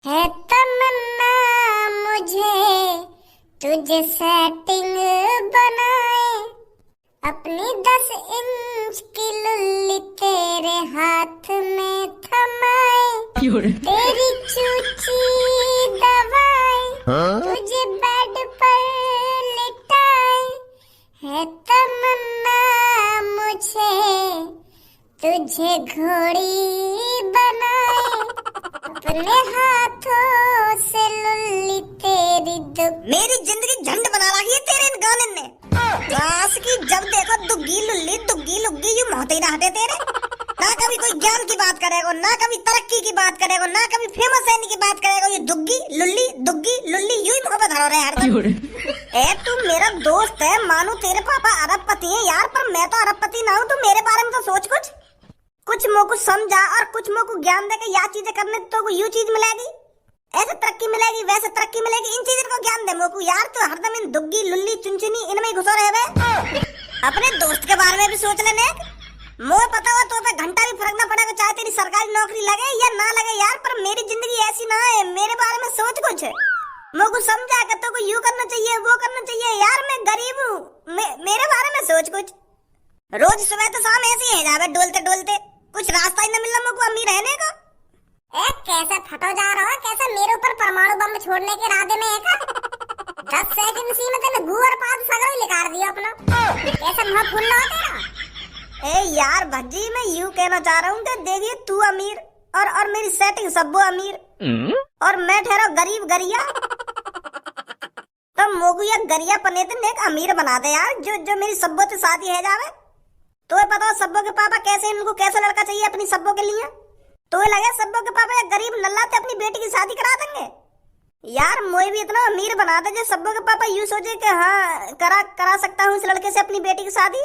है तमन्ना मुझे तुझे सेटिंग बनाए, अपनी 10 इंच की लुल्ली तेरे हाथ में थमाए, तेरी चूची दवाई तुझे बेड पर लिटाए, है तमन्ना मुझे तुझे घोड़ी बनाए, अपने हाथों से लुल्ली तेरी मेरी जिंदगी झंड बना रखी है तेरे इन गाने ने। क्लास की जब देखो दुग्गी लुल्ली दुग्गी लुग्गी यूं मोहते ही रहते तेरे। ना कभी कोई ज्ञान की बात करेगा, ना कभी तरक्की की बात करेगा, ना कभी फेमस रहने की बात करेगा। ये दुग्गी लुल्ली यूं ही मुंह पे धरो रहे हर। ए तू मेरा दोस्त है, मानो तेरे पापा अरबपति हैं यार, पर मैं तो अरबपति ना हूँ। तू मेरे बारे में तो सोच कुछ मोको समझा और कुछ मोको ज्ञान देके या चीजें करने तो यू चीज मिलेगी, ऐसे तरक्की मिलेगी, वैसे तरक्की मिलेगी। इन चीजों को ज्ञान दे मोको यार। तू हरदम इन दुग्गी लुल्ली चुनचुनी इनमें ही घुसो रहे। अपने दोस्त के बारे में भी सोच लेने। मोह पता हो तो पे घंटा भी फर्क ना पड़ेगा, चाहे तेरी सरकारी नौकरी लगे या ना लगे यार, पर मेरी जिंदगी ऐसी ना है। मेरे बारे में सोच कुछ, मोको समझा कर तो यू करना चाहिए, वो करना चाहिए यार। मैं गरीब हूँ, मेरे बारे में सोच कुछ। रोज सुबह तो शाम ऐसे ही है जावे डोलते डोलते, कुछ रास्ता ही न मिलना मुझको अम्मी रहने का। कैसे फटो जा रहा है, कैसे मेरे ऊपर परमाणु बम छोड़ने के इरादे में है का? 10 सेकंड सी में तेने गू और पाद सगरो ही निकाल दिया अपना। कैसे मुंह फुल रहा तेरा? ए यार भज्जी, मैं यूं कहना चाह रहा हूँ कि देखिए तू अमीर और मेरी सेटिंग सब्बो अमीर और मैं ठहरा गरीब गरिया। तो मोगू या गरिया पने दिन एक अमीर बना दे यार, जो मेरी सब्बो से शादी है जावे। तो पता सब्बो के पापा कैसे, इनको कैसा लड़का चाहिए अपनी सब्बो के लिए। तो लगे सब्बो के पापा गरीब नल्ला थे अपनी बेटी की शादी करा देंगे यार। मोई भी इतना अमीर बना दे जो सब्बो के पापा यूं सोचे कि हाँ करा सकता हूँ इस लड़के से अपनी बेटी की शादी।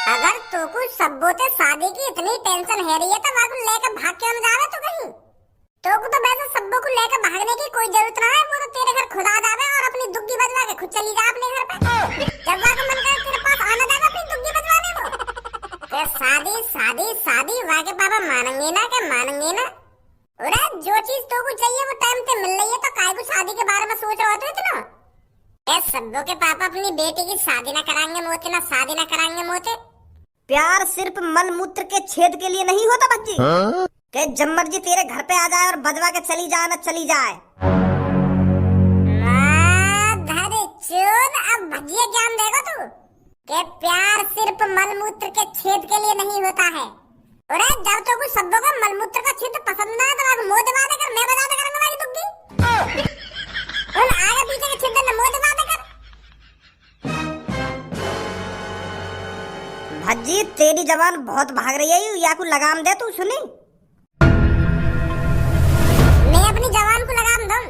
अगर तो कुछ सब्बो से शादी की इतनी टेंशन है रही है तो वागु लेकर भाग क्यों न जा रहे तू कहीं? तो को तो वैसे सब्बो को लेकर भागने की कोई जरूरत ना है। वो तो तेरे घर खुद आ जावे और अपनी दुग्गी बजवा के खुद चली जा अपने घर पे। जब वागु मन करे तेरे पास आना जाएगा अपनी दुग्गी बजवाने को। शादी वाके पापा मानेंगे ना, क्या मानेंगे ना? अरे जो चीज तो को चाहिए वो टाइम पे मिल रही है, तो काय को शादी के बारे में सोच रहे हो तो इतना? सब्बो के पापा अपनी बेटी की शादी ना कराएंगे मोते, ना शादी ना कराएंगे मोते। प्यार सिर्फ मल मूत्र के छेद के लिए नहीं होता बच्ची। कि जब मर्जी तेरे घर पे आ जाए और बजवा के चली जाए ना चली जाए। अब भजिया ज्ञान देगा तू कि प्यार सिर्फ मलमूत्र के छेद के लिए नहीं होता है। अरे जब तो कुछ शब्दों का मलमूत्र का छेद पसंद ना है तो आप मुंह दबा देकर मैं बजा दे करूंगा वाली दुग्गी। और आगे पीछे के छेद में मुंह दबा देकर। भज्जी तेरी जबान बहुत भाग रही है, या को लगाम दे तू सुनी। मैं अपनी जबान को लगाम दूं?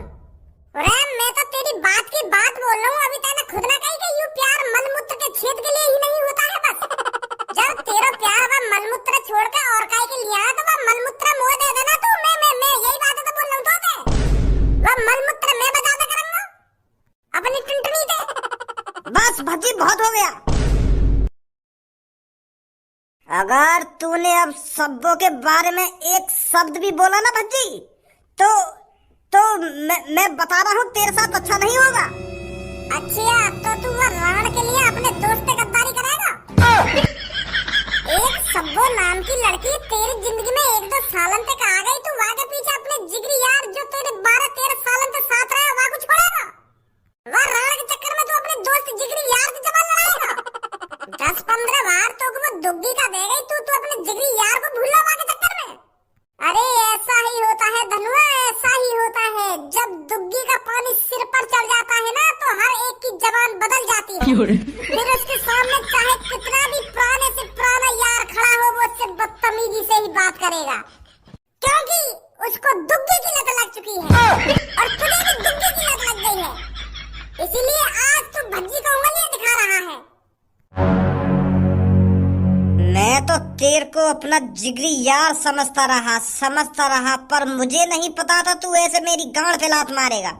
अरे मैं तो तेरी बात की बात बोल रहा हूँ। अभी तूने खुद ना कही कि यूं प्यार मलमूत्र के छेद के लिए ही नहीं होता है बस। जब तेरा प्यार वह मलमूत्र छोड़ के और काय के लिए आया तो वह मलमूत्र मोह दे देना तू। मैं यही बात तो बोल रहा हूँ तो वह मलमूत्र मैं बजा दे करूंगा अपनी टुनटुनी दे। बस भज्जी बहुत हो गया। अगर तूने अब सब्बों के बारे में एक शब्द भी बोला ना भज्जी तो मैं बता रहा हूँ तेरे साथ अच्छा नहीं होगा। अच्छा तो तू वो राण के लिए अपने दोस्त से गद्दारी करेगा? एक सब्बो नाम की लड़की तेरी जिंदगी में 1-2 सालन तक आ गई, तू आगे पीछे अपने जिगरी यार जो तेरे 12-13 सालन से साथ रहा वह को छोड़ेगा? वह राण के चक्कर में तू अपने दोस्त जिगरी यार से जबान लड़ाएगा? 10-15 बार तो वो दुग्गी का दे गई तू अपने जिगरी यार को भूल लगा के चक्कर में। अरे ऐसा ही होता है धनुआ, ऐसा ही होता है। जब दुग्गी का पानी सिर पर चढ़ जाता है ना तो हर एक की जबान बदल जाती है। फिर उसके सामने चाहे कितना भी पुराने से पुराना यार खड़ा हो वो उससे बदतमीजी से ही बात करेगा, क्योंकि उसको दुग्गी की लत लग चुकी है और तुझे भी दुग्गी की लत लग गई है। इसीलिए आज तू भज्जी को उंगलियां दिखा रहा है। मैं तो तेरे को अपना जिगरी यार समझता रहा, पर मुझे नहीं पता था तू ऐसे मेरी गांड पे लात मारेगा।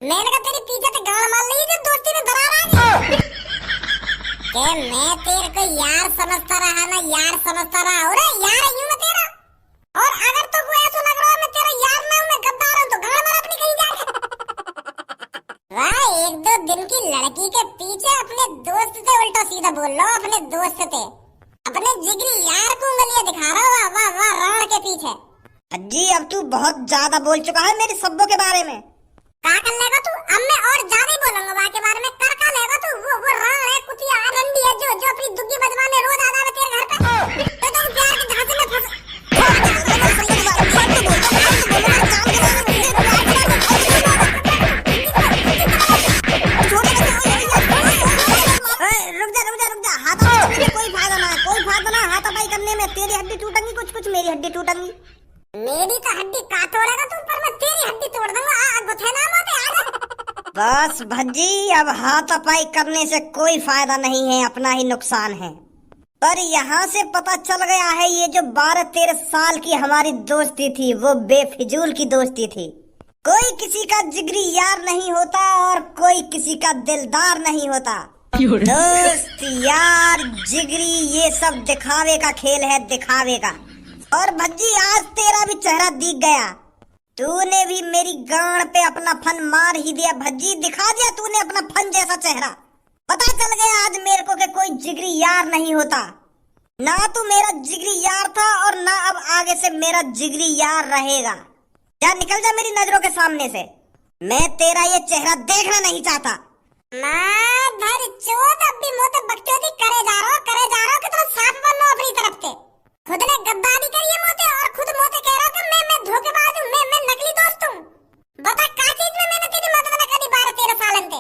मैंने कहा तेरे पीछे से गांड मार ली जो दोस्ती में दरार आ गई। कि मैं तेरे को यार समझता रहा ना, यार समझता रहा। अरे यार यूं मैं तेरा, और अगर तो ऐसा लग रहा है मैं तेरा यार ना हूं, मैं दिखा रहा हो, वाह वाह वाह, रावण के पीछे। भज्जी अब तू बहुत ज्यादा बोल चुका है मेरी सब्बों के बारे में। क्या कर लेगा तू? अब मैं और ज्यादा ही बोलूंगा वहाँ के बारे में। कर का लेगा तू? वो रावण है, कुतिया रंडी है, जो अपनी दुग्गी बजवाने रोज आ जावे तेरे घर पे। तो तुम प्यार के झांसे में फंस। रुक जा, हाथापाई में कोई फायदा ना है, कोई फायदा ना हाथापाई करने में। तेरी हड्डी टूटेंगी, कुछ मेरी हड्डी टूटेंगी। मेरी तो हड्डी का तोड़ेगा तू, पर मैं तेरी हड्डी तोड़ दूंगा। गुथे ना मोते आ जा। बस भज्जी अब हाथापाई करने से कोई फायदा नहीं है, अपना ही नुकसान है। पर यहाँ से पता चल गया है ये जो 12-13 साल की हमारी दोस्ती थी वो बेफिजूल की दोस्ती थी। कोई किसी का जिगरी यार नहीं होता और कोई किसी का दिलदार नहीं होता। दोस्त यार जिगरी ये सब दिखावे का खेल है, दिखावे का। और भज्जी आज तेरा भी चेहरा दिख गया, तूने भी मेरी गांड पे अपना फन मार ही दिया। भज्जी दिखा दिया तूने अपना फन जैसा चेहरा। पता चल गया आज मेरे को कि कोई जिगरी यार नहीं होता। ना तू मेरा जिगरी यार था और ना अब आगे से मेरा जिगरी यार रहेगा। जा निकल जा मेरी नजरों के सामने से, मैं तेरा ये चेहरा देखना नहीं चाहता। धर चोट अब भी मोते बकचोदी करे जा रहा हो कि तुम साफ बनो अपनी तरफ से। खुद ने गद्दारी करी है मोते और खुद मोते कह रहा कि मैं धोखेबाज हूँ, मैं नकली दोस्त हूँ। बता क्या चीज में मैंने तेरी मदद न करी 12-13 सालन से?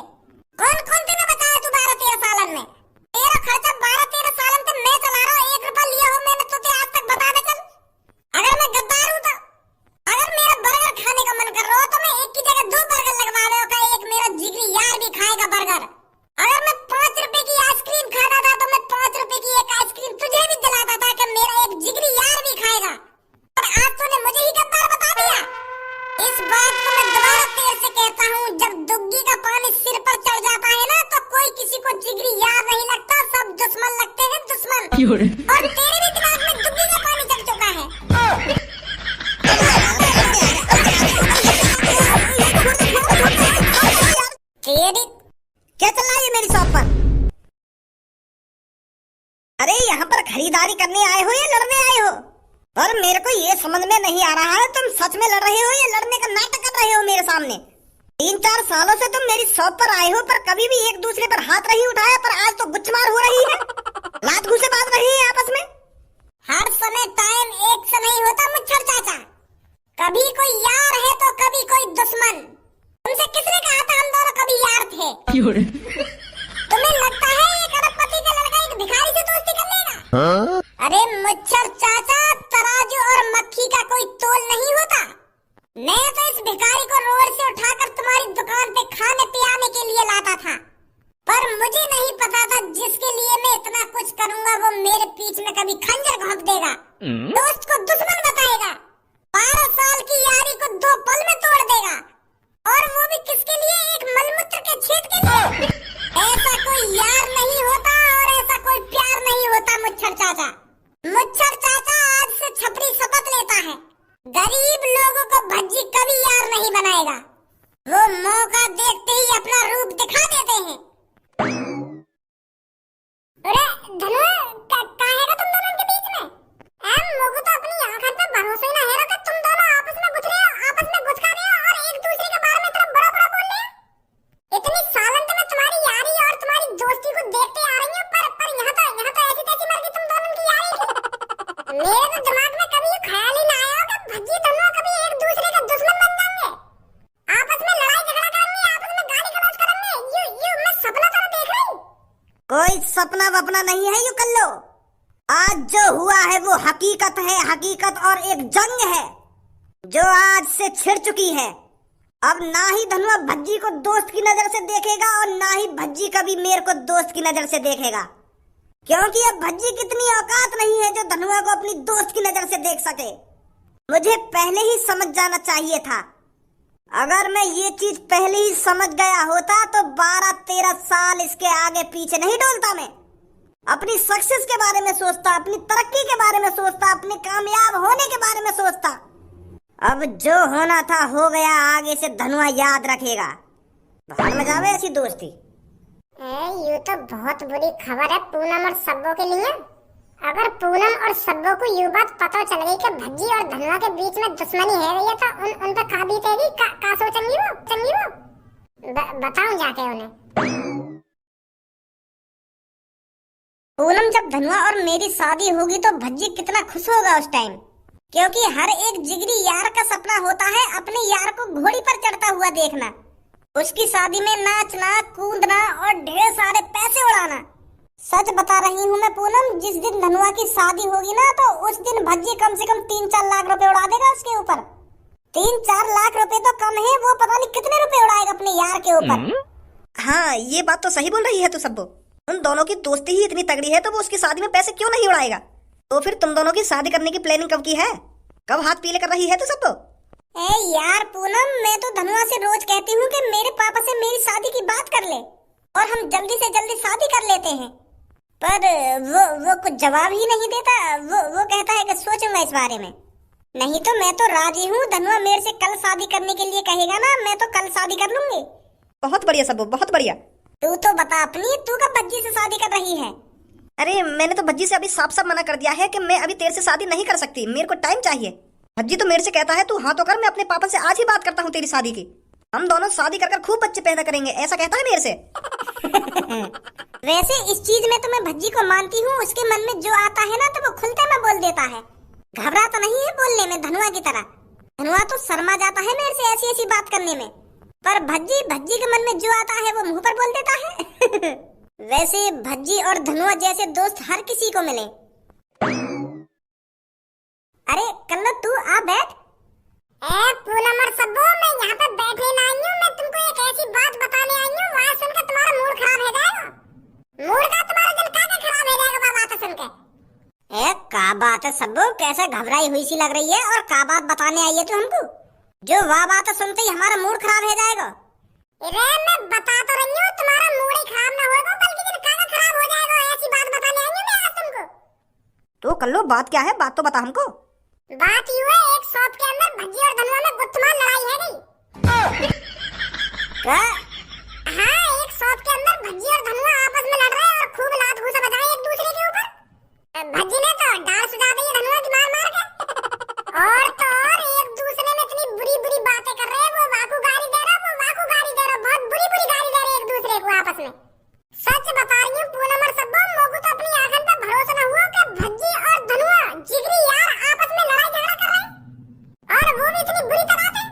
कौन तेने बताया तू 12-13 सालन में? तेरा खर्चा 12-13 सालन से मैं चला रहा हूँ। 1 रुपया लिया हो मैंने तो आज तक बता दे चल। अगर मैं गद्दार हूँ तो अगर मेरा बर्गर खाने का मन कर रहा हो तो मैं एक की जगह 2 बर्गर लगवा रहा हूँ। एक मेरा जिगरी यार भी खाएगा बर्गर। अगर मैं 5 रुपए की आइसक्रीम खाता था तो मैं 5 रुपए की एक आइसक्रीम तुझे भी दिलाता था कि मेरा एक जिगरी यार भी खाएगा। और आज तूने मुझे ही गद्दार बता दिया। इस बात को मैं दोबारा तेरे से कहता हूँ, जब दुग्गी का पानी सिर पर चढ़ जाता है ना तो कोई किसी को जिगरी यार नहीं लगता, सब दुश्मन लगते हैं, दुश्मन। और तेरे भी दिमाग में दुग्गी का पानी चढ़ चुका है। क्या चल रहा है मेरी शॉप पर? अरे यहाँ पर खरीदारी करने आए हो या लड़ने आए हो? पर मेरे को ये समझ में नहीं आ रहा है तुम सच में लड़ रहे हो या लड़ने का नाटक कर रहे हो मेरे सामने। 3-4 सालों से तुम मेरी शॉप पर आए हो पर कभी भी एक दूसरे पर हाथ नहीं उठाया, पर आज तो गुच्छमार हो रही है, लात घूंसे बांध रही है आपस में। हर समय टाइम एक सा नहीं होता मुच्छर चाचा, कभी कोई यार है तो कभी कोई दुश्मन। तुमसे किसने कहा था हम दोनों कभी यार थे? तुम्हें लगता है एक अरबपति का लड़का एक भिखारी से दोस्ती कर लेगा? अरे मुच्छर चाचा, तराजू और मक्खी का कोई तोल नहीं होता। मैं तो इस भिखारी को रोड से उठाकर तुम्हारी दुकान पे खाने पियाने के लिए लाता था, पर मुझे नहीं पता था जिसके लिए मैं इतना कुछ करूंगा वो मेरे पीठ में कभी खंजर घोंप देगा, दोस्त को दुश्मन बताएगा, 12 साल की यारी को 2 पल में तोड़ देगा, और वो भी किसके लिए? एक मलमूत्र के छेद के लिए। ऐसा कोई यार नहीं होता और ऐसा कोई प्यार नहीं होता मुच्छर चाचा। मुच्छर चाचा आज से छपरी शपथ लेता है, गरीब लोगों को भज्जी कभी यार नहीं बनाएगा। वो मौका देखते ही अपना रूप दिखा देते हैं। अरे धनु, क्या हैगा तुम दोनों के बीच में? मुझे तो अपनी आंखों पे भरोसा ही ना है कि तुम दोनों आपस में घुस रहे हो, आपस में घुस खा रहे हो और एक दूसरे के बारे में इतना बड़ा बोल रहे हो। इतनी सालन तो मैं तुम्हारी यारी और तुम्हारी दोस्ती को देखते आ रही हूँ, पर यहाँ तो ऐसी तैसी मर गई तुम दोनों की यारी। मेरे तो दिमाग में कभी ये ख्याल ही ना आया कि भज्जी दोनों कभी एक दूसरे का दुश्मन बन जाएंगे, आपस में लड़ाई झगड़ा करेंगे, आपस में गाली गलौज करेंगे। ये मैं सपना तो देख रही हूँ। कोई सपना वपना नहीं है, यू कर लो। आज जो हुआ है वो हकीकत है, हकीकत और एक जंग है जो आज से छिड़ चुकी है। अब ना ही धनुआ भज्जी को दोस्त की नजर से देखेगा और ना ही भज्जी कभी मेरे को दोस्त की नजर से देखेगा, क्योंकि अब भज्जी की इतनी औकात नहीं है जो धनुआ को अपनी दोस्त की नजर से देख सके। मुझे पहले ही समझ जाना चाहिए था। अगर मैं ये चीज पहले ही समझ गया होता तो 12-13 साल इसके आगे पीछे नहीं डोलता। मैं अपनी सक्सेस के बारे में सोचता, अपनी तरक्की के बारे में सोचता, अपने कामयाब होने के बारे में सोचता। अब जो होना था हो गया, आगे से धनुआ याद रखेगा। भाड़ में जावे ऐसी दोस्ती। ये तो बहुत बुरी खबर है पूनम और सब्बो के लिए। अगर पूनम और सब्बो को ये बात पता चल गई कि भज्जी और धनुआ के बीच में दुश्मनी है भैया, तो उन पे का बीतेगी, का सोचेंगी वो बताऊं जाके उन्हें। पूनम, जब धनुआ और मेरी शादी होगी तो भज्जी कितना खुश होगा उस टाइम, क्योंकि हर एक जिगरी यार का सपना होता है अपने यार को घोड़ी पर चढ़ता हुआ देखना, उसकी शादी में नाचना, कूदना और ढेर सारे पैसे उड़ाना। सच बता रही हूँ मैं पूनम, जिस दिन धनुआ की शादी होगी ना, तो उस दिन भज्जी कम से कम 3-4 लाख रुपए उड़ा देगा उसके ऊपर। 3-4 लाख रुपए तो कम है, वो पता नहीं कितने रुपए उड़ाएगा अपने यार के ऊपर। हाँ, ये बात तो सही बोल रही है तू सब्बो। उन दोनों की दोस्ती ही इतनी तगड़ी है तो वो उसकी शादी में पैसे क्यों नहीं उड़ाएगा। तो फिर तुम दोनों की शादी करने की प्लानिंग कब की है? कब हाथ पीले कर रही है तू सब्बो? ए यार पूनम, मैं तो धनुआ से रोज कहती हूँ कि मेरे पापा से मेरी शादी की बात कर ले और हम जल्दी से जल्दी शादी कर लेते हैं, पर वो कुछ जवाब ही नहीं देता। वो कहता है कि सोचूंगा इस बारे में। नहीं तो मैं तो राजी हूँ, धनुआ मेरे से कल शादी करने के लिए कहेगा ना, मैं तो कल शादी कर लूंगी। बहुत बढ़िया सब्बो, बहुत बढ़िया। तू तो बता अपनी, तू कब भज्जी से शादी कर रही है? अरे मैंने तो भज्जी से अभी साफ साफ मना कर दिया है कि मैं अभी तेरे से शादी नहीं कर सकती, मेरे को टाइम चाहिए। भज्जी तो मेरे से कहता है तू हाँ तो कर, मैं अपने पापा से आज ही बात करता हूँ तेरी शादी की, हम दोनों शादी कर खूब बच्चे पैदा करेंगे, ऐसा कहता है मेरे से। वैसे इस चीज में तो मैं भज्जी को मानती हूँ, उसके मन में जो आता है ना तो वो खुलते में बोल देता है, घबरा तो नहीं है बोलने में धनुआ की तरह। धनुआ तो शर्मा जाता है मेरे से ऐसी ऐसी बात करने में, पर भज्जी के मन में जो आता है वो मुंह पर बोल देता है। वैसे भज्जी और धनुआ जैसे दोस्त हर किसी को मिले। अरे कल्लो तू आ बैठ। पूनम और सब्बो, मैं यहाँ पे बैठने ना आई हूँ, मैं तुमको एक ऐसी बात बताने आई हूँ, वहाँ सुनकर तुम्हारा मूड खराब हो जाएगा। मूड का तुम्हारा दिल का खराब हो जाएगा बात सुनकर। का बात है सब्बो, कैसे घबराई हुई सी लग रही है, और का बात बताने आई है तू हमको, जो वाह बात सुनते ही हमारा मूड खराब हो जाएगा। अरे मैं बता तो रही हूँ, तुम्हारा मूड ही खराब ना होगा बल्कि दिल का खराब हो जाएगा, ऐसी बात बताने आई हूँ मैं आज तुमको। तो कल्लो बात क्या है, बात तो बता हमको। बात यूँ है, एक शॉप के अंदर भज्जी और धनुआ में गुत्थमार लड़ाई है गई। क्या? हाँ, एक शॉप के अंदर भज्जी और धनुआ आपस में लड़ रहे हैं और खूब लात घूसा बजाए एक दूसरे के ऊपर। भज्जी ने तो डांस सुझा दी धनुआ की मार मार के, और तो और एक दूसरे में इतनी बुरी बुरी बातें कर रहे हैं, वो वाकू गाली दे रहा, वो वाकू गाली दे रहा, बहुत बुरी बुरी गाली दे रहे एक दूसरे को आपस में। सच बता रही हूँ पूनम और सब्बो, मोगू तो अपनी आंखों पे भरोसा न हुआ कि भज्जी और धनुआ जिगरी यार आपस में लड़ाई झगड़ा कर रहे हैं, और वो भी इतनी बुरी तरह से।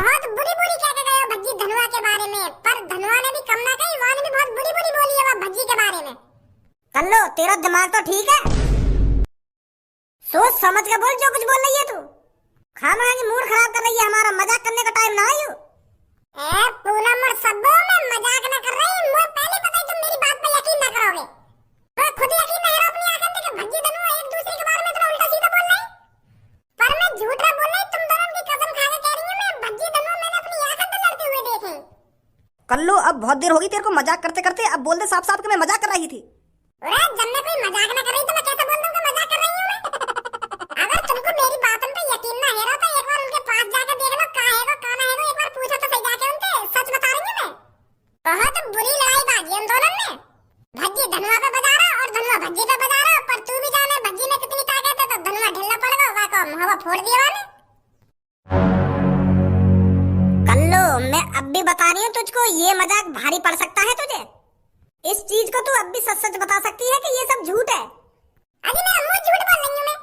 बहुत बुरी बुरी कह के गए हो भज्जी धनुआ के बारे में, पर धनुआ ने भी कम ना कही, वहाँ ने भी बहुत बुरी बुरी बोली है वो भज्जी के बारे में। कल्लो तेरा दिमाग तो ठीक है, सोच समझ के बोल जो कुछ बोल रही है तू। खाना की मूड खराब कर रही है हमारा, मजाक करने का टाइम ना आयु। पूनम और सब्बो, मैं मजाक न कर रही, मुझे पहले पता है तुम मेरी बात पे यकीन न करोगे। मैं खुद यकीन नहीं रहा अपनी आंखों से कि भज्जी धनुआ एक दूसरे के बारे में इतना उल्टा सीधा बोल रहे हैं, पर मैं झूठ रहा बोल रही, तुम दोनों की कसम खा के कह रही हूँ, मैं भज्जी धनुआ मैंने अपनी आंखों से लड़ते हुए देखे। कल्लो अब बहुत देर होगी तेरे को मजाक करते करते, अब बोल दे साफ साफ कि मैं मजाक कर रही थी। अरे जब मैं कोई मजाक न कर रही तो मैं कैसे बोल दूं कि मजाक कर रही हूँ मैं? अगर तुमको मेरी बातों पे यकीन ना है तो एक बार उनके पास जाकर देख लो, कहाँ है वो कहाँ है वो, एक बार पूछो तो सही जाके उनसे। सच बता रही हूँ मैं, बहुत बुरी लड़ाई बाजी हम दोनों में, भज्जी धनुआ पे बजा रहा और धनुआ भज्जी पे बजा रहा, पर तू भी जाने भज्जी ने कितनी ताकत है तो धनुआ ढिल्ला पड़ गया, वाको मुहवा फोड़ दिया वाले। कल्लो मैं अब भी बता रही हूँ तुझको, ये मजाक भारी पड़ सकता है तुझे, इस चीज को तू अब भी सच सच बता सकती है कि ये सब झूठ है। अरे मेरा मुंह झूठ बोल रही हूँ मैं,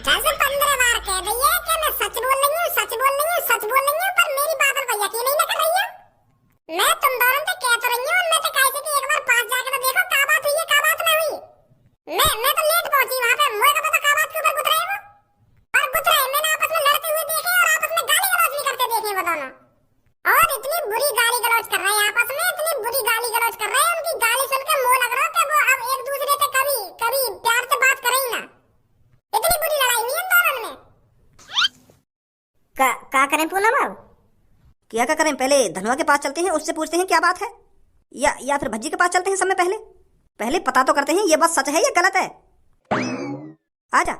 10-15 बार कह रही है कि मैं सच बोल रही हूँ, सच बोल रही हूँ, सच बोल रही हूँ, पर मेरी बात पर यकीन ही न कर रही है। मैं तुम दोनों से कह तो रही हूँ, मैं तो कहती कि एक बार पास जाकर तो देखो क्या बात हुई है क्या बात ना हुई। मैं तो लेट पहुंची वहाँ पे, मुझे का पता क्या बात के ऊपर गुथ रहे वो, और गुथ रहे मैंने आपस में लड़ते हुए देखे और आपस में गाली गलौज भी करते देखे वो दोनों, और इतनी बुरी गाली गलौज कर रहे हैं आपस में, इतनी बुरी गाली गलौज कर रहे हैं, उनकी गाली सुनकर मुंह लग रहा है कि वो अब एक दूसरे से कभी कभी प्यार से बात करें ही ना। इतनी बुरी लड़ाई हुई इन दोनों में। क्या करें पूनम अब? क्या करें, पहले धनुआ के पास चलते हैं, उससे पूछते हैं क्या बात है, या फिर भज्जी के पास चलते हैं सब में, पहले पता तो करते हैं ये बात सच है या गलत है। आजा।